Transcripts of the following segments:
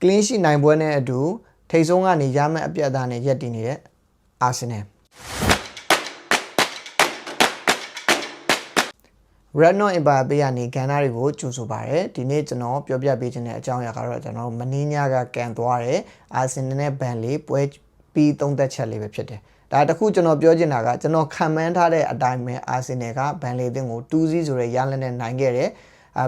clean sheet နိုင်ပွဲနဲ့အတူထိပ်ဆုံးကနေရမယ့်အပြတ်သားနဲ့ရက်တည်နေတဲ့ Arsenal Red Not Empire ပေးရနေကဏ္ဍတွေကိုကြိုဆိုပါတယ်ဒီနေ့ကျွန်တော်ပြောပြပေးခြင်းတဲ့အကြောင်းအရာကတော့ကျွန်တော်မင်းညကကန်သွားတယ် Arsenal နဲ့ Burnley ပွဲပြီးသုံးသက်ချက်လေးပဲဖြစ်တယ်ဒါတခုကျွန်တော်ပြောချင်တာကကျွန်တော်ခံမှန်းထားတဲ့အတိုင်းပဲ Arsenal က Burnley အသင်းကို 2-0 ဆိုတဲ့ရလဒ်နဲ့နိုင်ခဲ့တယ်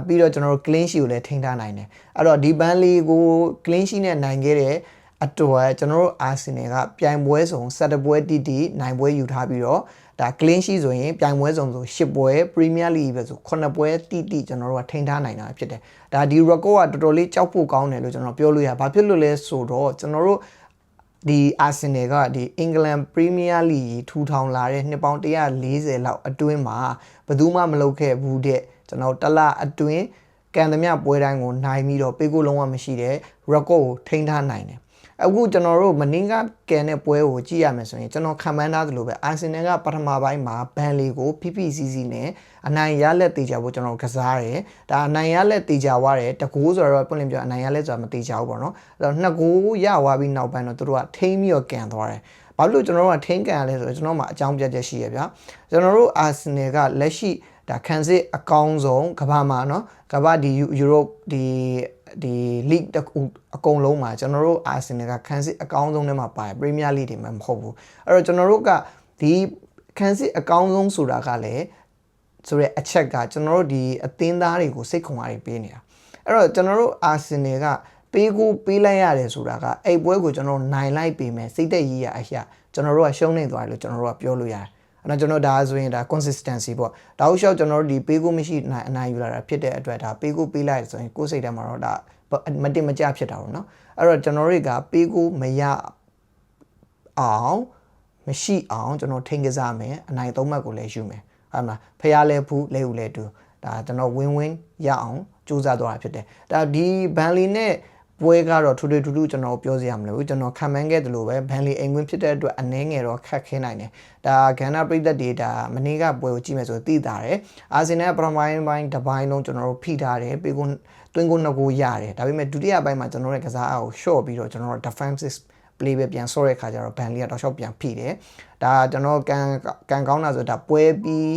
ပြီးတော့ကျွန်တော်တို့ clean sheet ကိုလည်းထိန်းထားနိုင်တယ်အဲ့တော့ဒီ Burnley ကို clean sheet နဲ့နိုင်ခဲ့တဲ့အတွက်ကျွန်တော်တို့ Arsenal ကပြိုင်ပွဲစုံ7ပွဲတိတိနိုင်ပွဲယူထားပြီးတော့ဒါ clean sheet ဆိုရင်ပြိုင်ပွဲစုံဆို10ပွဲ Premier League ပဲဆို9ပွဲတိတိကျွန်တော်တို့ကထိန်းထားနိုင်တာဖြစ်တယ်ဒါဒီ record ကတော်တော်လေးကြောက်ဖို့ကောင်းတယ်လို့ကျွန်တော်ပြောလို့ရဘာဖြစ်လို့လဲဆိုတော့ကျွန်တော်တို့ဒီ Arsenal ကဒီ England Premier League ထူထောင်လာတဲ့နှစ်ပေါင်း140လောက်အတွင်းမှာဘယ်သူမှမလုပ်ခဲ့ဘူးတဲ့ကျွန်တော်တလအတွင်းကန်သမျှပွဲတိုင်းကိုနိုင်ပြီးတော့ပေးကိုလုံးဝမရှိတဲ့ record ကိုထိန်းထားနိုင်တယ်အခုကျွန်တော်တို့မနင်းကကန်တဲ့ပွဲကိုကြည့်ရမယ်ဆိုရင်ကျွန်တော်ခံမှန်းထားသလိုပဲ Arsenal ကပထမပိုင်းမှာ Burnley ကို PPCC နဲ့အနိုင်ရလက်တေချာဖို့ကျွန်တော်ကစားတယ်ဒါအနိုင်ရလက်တေချာသွားတယ်တကူဆိုတော့ပွင့်လင်းပြောအနိုင်ရလက်ဆိုတာမတေချာဘူးပေါ့နော်အဲ့တော့နှစ်ကူရသွားပြီးနောက်ပိုင်းတော့သူတို့ကထိန်းပြီးတော့ကန်သွားတယ်ဘာလို့ကျွန်တော်တို့ကထိန်းကန်ရလဲဆိုတော့ကျွန်တော်မှအကြောင်းပြချက်ရှိရဗျာကျွန်တော်တို့ Arsenal ကလက်ရှိဒါခံစစ်အကောင်းဆုံးကမ္ဘာမှာเนาะကမ္ဘာဒီ Europe ဒီ league အကုန်လုံးမှာကျွန်တော်တို့ Arsenal ကခံစစ်အကောင်းဆုံးထဲမှာပါတယ် Premier League တွေမှာမဟုတ်ဘူးအဲ့တော့ကျွန်တော်တို့ကဒီခံစစ်အကောင်းဆုံးဆိုတာကလည်းဆိုရဲအချက်ကကျွန်တော်တို့ဒီအသင်းသားတွေကိုစိတ်ခွန်အားတွေပေးနေတာအဲ့တော့ကျွန်တော်တို့ Arsenal ကပေးကိုပေးလိုက်ရတယ်ဆိုတာကအဲ့ပွဲကိုကျွန်တော်နိုင်လိုက်ပေမဲ့စိတ်သက်ကြီးရအရာကျွန်တော်တို့ကရှုံးနေသွားတယ်လို့ကျွန်တော်တို့ကပြောလို့ရတယ်အဲ့တော့ကျွန်တော်ဒါဆိုရင်ဒါ consistency ပေါ့ဒါဥရှောက်ကျွန်တော်တို့ဒီပေးကိုမရှိနိုင်အနိုင်ယူလာတာဖြစ်တဲ့အတွက်ဒါပေးကိုပေးလိုက်ဆိုရင်ကိုယ်စိတ်ထဲမှာတော့ဒါမတင်မကျဖြစ်တာပေါ့နော်အဲ့တော့ကျွန်တော်တွေကပေးကိုမရအောင်မရှိအောင်ကျွန်တော်ထိန်းကစားမယ်အနိုင်သုံးမှတ်ကိုလည်းယူမယ်ဟုတ်မလားဖျားလဲဖူးလဲဦးလဲတူဒါကျွန်တော် win ရအောင်စူးစမ်းသွားတာဖြစ်တယ်ဒါဒီ Burnley နဲ့ပွဲကတော့ထူထူကျွန်တော်ပြောစရာမလိုဘူးကျွန်တော်ခံမှန်းခဲ့တယ်လို့ပဲ Burnley အိမ်ဝင်ဖြစ်တဲ့အတွက်အနှဲငယ်တော့ခက်ခဲနိုင်တယ်ဒါဂန်နာပရိသတ်တွေဒါမနေ့ကပွဲကိုကြည့်မယ်ဆိုသိတာတယ်အာဆင်နယ်ပထမပိုင်းတစ်ပိုင်းလုံးကျွန်တော်တို့ဖိထားတယ်ပြီးကိုတွင်းကိုနှစ်ကိုရတယ်ဒါပေမဲ့ဒုတိယပိုင်းမှာကျွန်တော်ရဲ့ကစားအားကို short ပြီးတော့ကျွန်တော်တို့ defensive play ပဲပြန်ဆော့တဲ့ခါကျတော့ Burnley ကတော့ short ပြန်ဖိတယ်ဒါကျွန်တော်ကန်ကောင်းတာဆိုဒါပွဲပြီး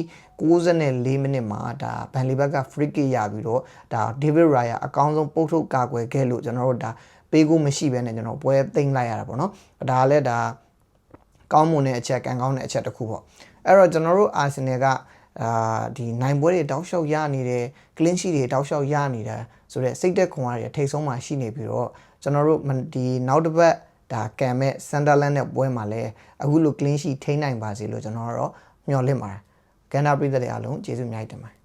94မိနစ်မှာဒါ Burnley ဘက်က free kick ရပြီးတော့ဒါ David Raya အကောင်းဆုံးပုတ်ထုတ်ကာကွယ်ခဲ့လို့ကျွန်တော်တို့ဒါပေးကိုမရှိဘဲနဲ့ကျွန်တော်ပွဲသိမ်းလိုက်ရတာပေါ့နော်ဒါလည်းဒါကောင်းမွန်တဲ့အချက်ကန်ကောင်းတဲ့အချက်တစ်ခုပေါ့အဲ့တော့ကျွန်တော်တို့ Arsenal ကဒီနိုင်ပွဲတွေတောက်လျှောက်ရနေတယ် clean sheet တွေတောက်လျှောက်ရနေတာဆိုတော့စိတ်သက်ခွန်အားတွေထိတ်ဆုံးမှရှိနေပြီးတော့ကျွန်တော်တို့ဒီနောက်တစ်ပတ်ဒါကန်မဲ့ Sunderland နဲ့ပွဲမှာလည်းအခုလို clean sheet ထိန်းနိုင်ပါစေလို့ကျွန်တော်ကတော့မျှော်လင့်ပါတယ်ကန္နာပရိသတ်တွေအားလုံးကျေးဇူးအများကြီးတင်ပါတယ်